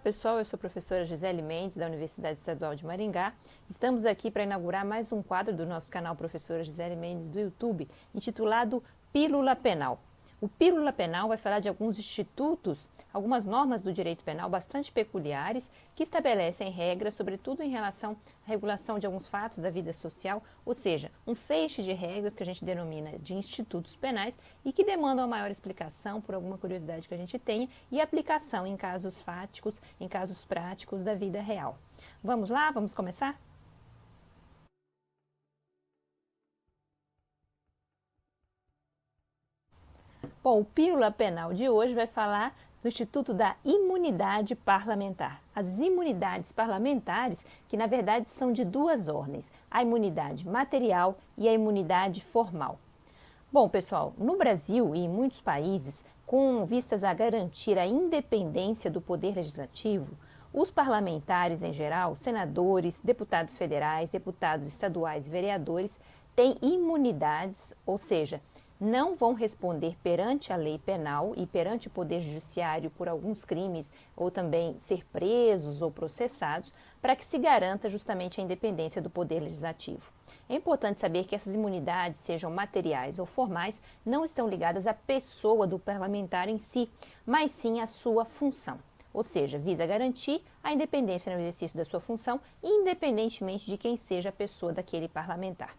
pessoal, eu sou a professora Gisele Mendes, da Universidade Estadual de Maringá. Estamos aqui para inaugurar mais um quadro do nosso canal Professora Gisele Mendes do YouTube, intitulado Pílula Penal. O Pílula Penal vai falar de alguns institutos, algumas normas do direito penal bastante peculiares que estabelecem regras, sobretudo em relação à regulação de alguns fatos da vida social, ou seja, um feixe de regras que a gente denomina de institutos penais e que demandam a maior explicação por alguma curiosidade que a gente tenha e aplicação em casos fáticos, em casos práticos da vida real. Vamos lá? Vamos começar? Bom, o Pílula Penal de hoje vai falar do Instituto da Imunidade Parlamentar. As imunidades parlamentares, que na verdade são de duas ordens, a imunidade material e a imunidade formal. Bom, pessoal, no Brasil e em muitos países, com vistas a garantir a independência do poder legislativo, os parlamentares em geral, senadores, deputados federais, deputados estaduais e vereadores, têm imunidades, ou seja, não vão responder perante a lei penal e perante o Poder Judiciário por alguns crimes ou também ser presos ou processados para que se garanta justamente a independência do Poder Legislativo. É importante saber que essas imunidades, sejam materiais ou formais, não estão ligadas à pessoa do parlamentar em si, mas sim à sua função. Ou seja, visa garantir a independência no exercício da sua função, independentemente de quem seja a pessoa daquele parlamentar.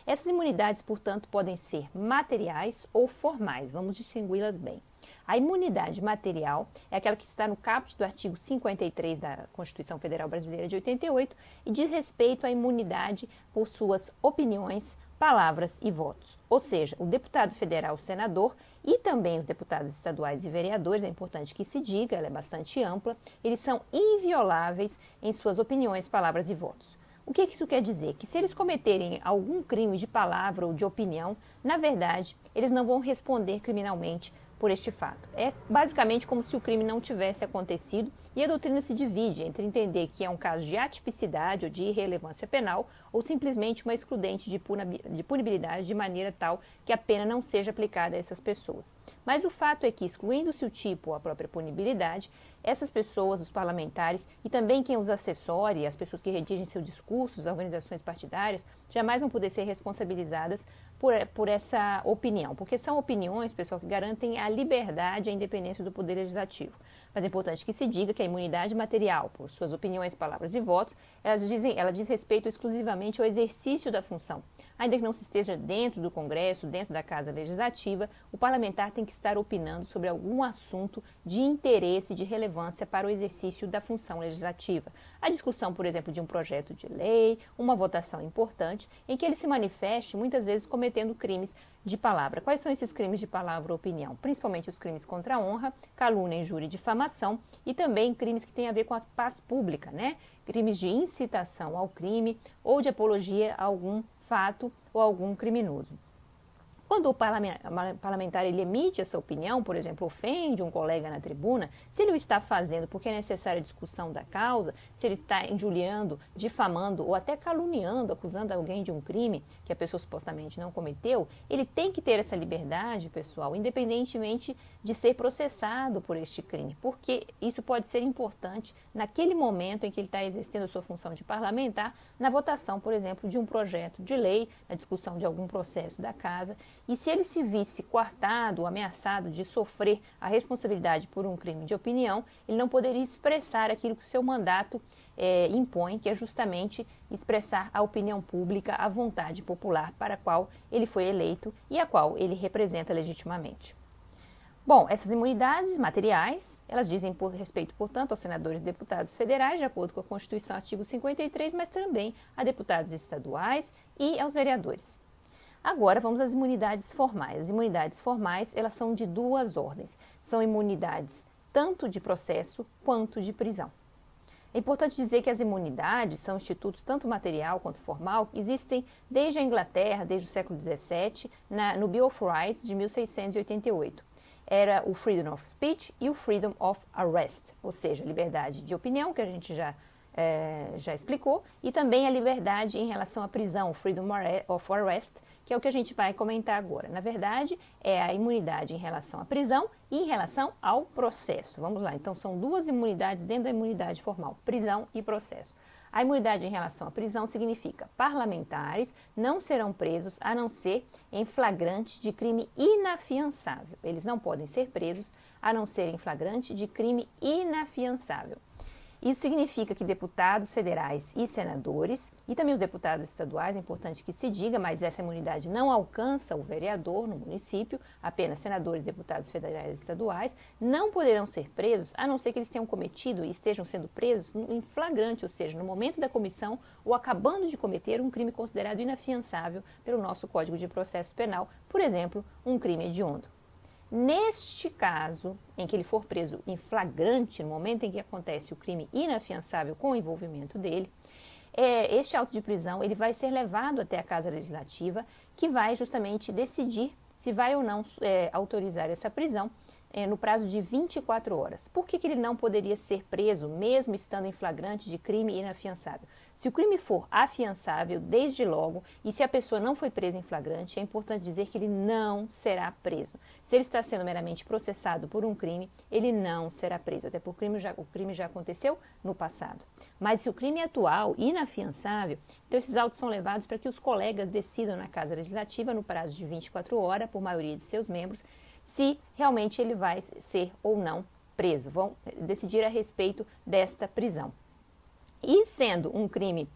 Essas imunidades, portanto, podem ser materiais ou formais, vamos distingui-las bem. A imunidade material é aquela que está no caput do artigo 53 da Constituição Federal Brasileira de 88 e diz respeito à imunidade por suas opiniões, palavras e votos. Ou seja, o deputado federal, o senador e também os deputados estaduais e vereadores, é importante que se diga, ela é bastante ampla, eles são invioláveis em suas opiniões, palavras e votos. O que isso quer dizer? Que se eles cometerem algum crime de palavra ou de opinião, na verdade, eles não vão responder criminalmente por este fato. É basicamente como se o crime não tivesse acontecido e a doutrina se divide entre entender que é um caso de atipicidade ou de irrelevância penal ou simplesmente uma excludente de punibilidade de maneira tal que a pena não seja aplicada a essas pessoas. Mas o fato é que, excluindo-se o tipo ou a própria punibilidade, essas pessoas, os parlamentares e também quem os assessore, as pessoas que redigem seus discursos, as organizações partidárias, jamais vão poder ser responsabilizadas por essa opinião, porque são opiniões, pessoal, que garantem a liberdade e a independência do Poder Legislativo. Mas é importante que se diga que a imunidade material, por suas opiniões, palavras e votos, ela diz respeito exclusivamente ao exercício da função. Ainda que não se esteja dentro do Congresso, dentro da Casa Legislativa, o parlamentar tem que estar opinando sobre algum assunto de interesse, de relevância para o exercício da função legislativa. A discussão, por exemplo, de um projeto de lei, uma votação importante, em que ele se manifeste, muitas vezes cometendo crimes de palavra. Quais são esses crimes de palavra ou opinião? Principalmente os crimes contra a honra, calúnia, injúria e difamação, e também crimes que têm a ver com a paz pública, né? Crimes de incitação ao crime ou de apologia a algum fato ou algum criminoso. Quando o parlamentar ele emite essa opinião, por exemplo, ofende um colega na tribuna, se ele o está fazendo porque é necessária a discussão da causa, se ele está injuriando, difamando ou até caluniando, acusando alguém de um crime que a pessoa supostamente não cometeu, ele tem que ter essa liberdade, pessoal, independentemente de ser processado por este crime, porque isso pode ser importante naquele momento em que ele está exercendo a sua função de parlamentar, na votação, por exemplo, de um projeto de lei, na discussão de algum processo da casa. E se ele se visse coartado ou ameaçado de sofrer a responsabilidade por um crime de opinião, ele não poderia expressar aquilo que o seu mandato impõe, que é justamente expressar a opinião pública, a vontade popular para a qual ele foi eleito e a qual ele representa legitimamente. Bom, essas imunidades materiais, elas dizem por respeito, portanto, aos senadores e deputados federais, de acordo com a Constituição, artigo 53, mas também a deputados estaduais e aos vereadores. Agora vamos às imunidades formais. As imunidades formais, elas são de duas ordens. São imunidades tanto de processo quanto de prisão. É importante dizer que as imunidades são institutos tanto material quanto formal que existem desde a Inglaterra, desde o século XVII, no Bill of Rights de 1688. Era o Freedom of Speech e o Freedom of Arrest, ou seja, liberdade de opinião, que a gente já explicou, e também a liberdade em relação à prisão, o Freedom of Arrest, que é o que a gente vai comentar agora. Na verdade, é a imunidade em relação à prisão Em relação ao processo, vamos lá, então são duas imunidades dentro da imunidade formal, prisão e processo. A imunidade em relação à prisão significa parlamentares não serão presos a não ser em flagrante de crime inafiançável. Eles não podem ser presos a não ser em flagrante de crime inafiançável. Isso significa que deputados federais e senadores, e também os deputados estaduais, é importante que se diga, mas essa imunidade não alcança o vereador no município, apenas senadores, deputados federais e estaduais, não poderão ser presos, a não ser que eles tenham cometido e estejam sendo presos em flagrante, ou seja, no momento da comissão ou acabando de cometer um crime considerado inafiançável pelo nosso Código de Processo Penal, por exemplo, um crime hediondo. Neste caso, em que ele for preso em flagrante, no momento em que acontece o crime inafiançável com o envolvimento dele, este auto de prisão ele vai ser levado até a Casa Legislativa, que vai justamente decidir se vai ou não autorizar essa prisão no prazo de 24 horas. Por que ele não poderia ser preso, mesmo estando em flagrante de crime inafiançável? Se o crime for afiançável desde logo e se a pessoa não foi presa em flagrante, é importante dizer que ele não será preso. Se ele está sendo meramente processado por um crime, ele não será preso, até porque o crime já aconteceu no passado. Mas se o crime é atual, inafiançável, então esses autos são levados para que os colegas decidam na Casa Legislativa, no prazo de 24 horas, por maioria de seus membros, se realmente ele vai ser ou não preso. Vão decidir a respeito desta prisão. E sendo um crime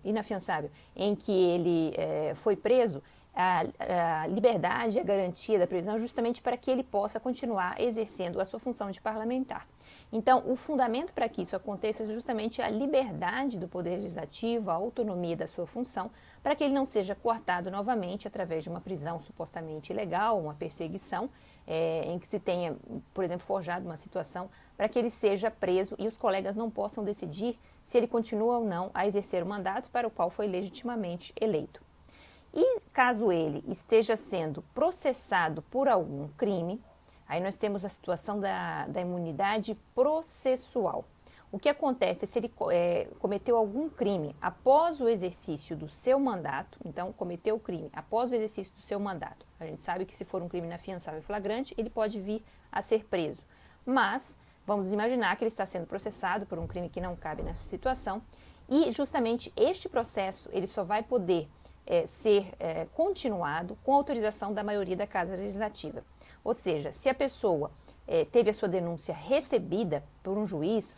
inafiançável, em que ele foi preso, a liberdade e a garantia da prisão justamente para que ele possa continuar exercendo a sua função de parlamentar. Então, o fundamento para que isso aconteça é justamente a liberdade do Poder Legislativo, a autonomia da sua função, para que ele não seja coartado novamente através de uma prisão supostamente ilegal, uma perseguição, em que se tenha, por exemplo, forjado uma situação para que ele seja preso e os colegas não possam decidir se ele continua ou não a exercer o mandato para o qual foi legitimamente eleito. E caso ele esteja sendo processado por algum crime, aí nós temos a situação da imunidade processual. O que acontece se ele cometeu algum crime após o exercício do seu mandato, então cometeu o crime após o exercício do seu mandato. A gente sabe que se for um crime inafiançável e flagrante, ele pode vir a ser preso. Mas vamos imaginar que ele está sendo processado por um crime que não cabe nessa situação e justamente este processo ele só vai poder ser continuado com autorização da maioria da Casa Legislativa. Ou seja, se a pessoa teve a sua denúncia recebida por um juiz,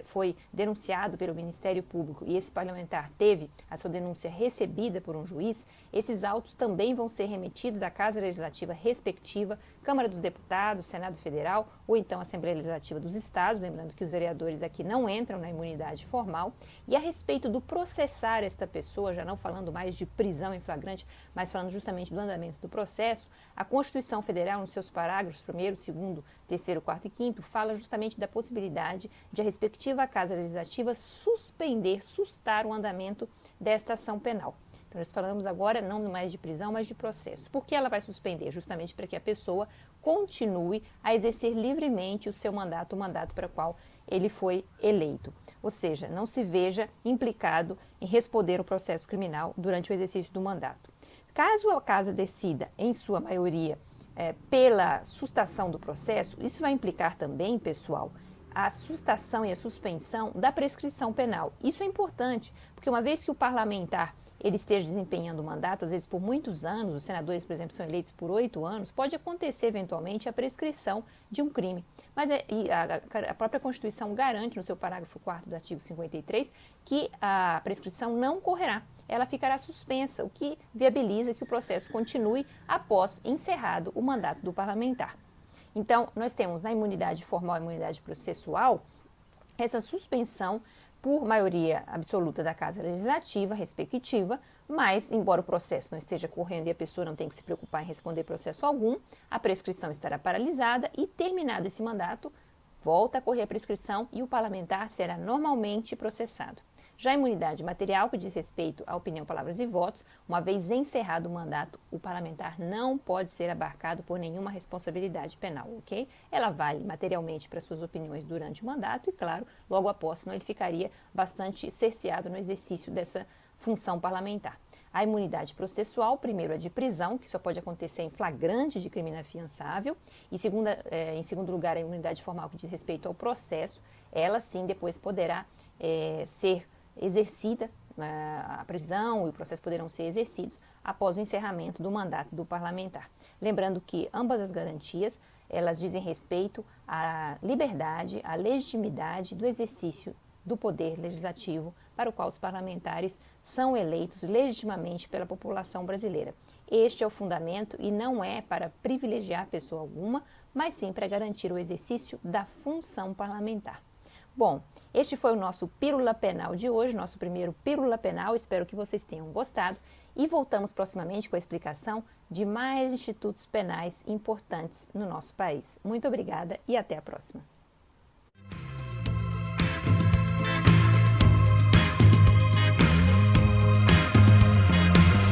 foi denunciado pelo Ministério Público e esse parlamentar teve a sua denúncia recebida por um juiz, esses autos também vão ser remetidos à Casa Legislativa respectiva, Câmara dos Deputados, Senado Federal ou então Assembleia Legislativa dos Estados, lembrando que os vereadores aqui não entram na imunidade formal, e a respeito do processar esta pessoa, já não falando mais de prisão em flagrante, mas falando justamente do andamento do processo, a Constituição Federal, nos seus parágrafos 1º, 2º, 3º, 4º e 5º, fala justamente da possibilidade de a respectiva Casa Legislativa sustar o andamento desta ação penal. Então, nós falamos agora não mais de prisão, mas de processo. Por que ela vai suspender? Justamente para que a pessoa continue a exercer livremente o seu mandato, o mandato para o qual ele foi eleito. Ou seja, não se veja implicado em responder o processo criminal durante o exercício do mandato. Caso a Casa decida, em sua maioria, pela sustação do processo, isso vai implicar também, pessoal, a sustação e a suspensão da prescrição penal. Isso é importante, porque uma vez que o parlamentar ele esteja desempenhando o mandato, às vezes por muitos anos, os senadores, por exemplo, são eleitos por 8 anos, pode acontecer eventualmente a prescrição de um crime. Mas a própria Constituição garante, no seu parágrafo 4º do artigo 53, que a prescrição não correrá. Ela ficará suspensa, o que viabiliza que o processo continue após encerrado o mandato do parlamentar. Então, nós temos na imunidade formal e imunidade processual essa suspensão por maioria absoluta da Casa Legislativa respectiva, mas, embora o processo não esteja correndo e a pessoa não tenha que se preocupar em responder processo algum, a prescrição estará paralisada e, terminado esse mandato, volta a correr a prescrição e o parlamentar será normalmente processado. Já a imunidade material, que diz respeito à opinião, palavras e votos, uma vez encerrado o mandato, o parlamentar não pode ser abarcado por nenhuma responsabilidade penal, ok? Ela vale materialmente para suas opiniões durante o mandato e, claro, logo após, senão ele ficaria bastante cerceado no exercício dessa função parlamentar. A imunidade processual, primeiro, é de prisão, que só pode acontecer em flagrante de crime inafiançável. E em segundo lugar, a imunidade formal, que diz respeito ao processo. Ela, sim, depois poderá ser exercida, a prisão e o processo poderão ser exercidos após o encerramento do mandato do parlamentar. Lembrando que ambas as garantias, elas dizem respeito à liberdade, à legitimidade do exercício do poder legislativo, para o qual os parlamentares são eleitos legitimamente pela população brasileira. Este é o fundamento e não é para privilegiar pessoa alguma, mas sim para garantir o exercício da função parlamentar. Bom, este foi o nosso Pílula Penal de hoje, nosso primeiro Pílula Penal. Espero que vocês tenham gostado e voltamos proximamente com a explicação de mais institutos penais importantes no nosso país. Muito obrigada e até a próxima.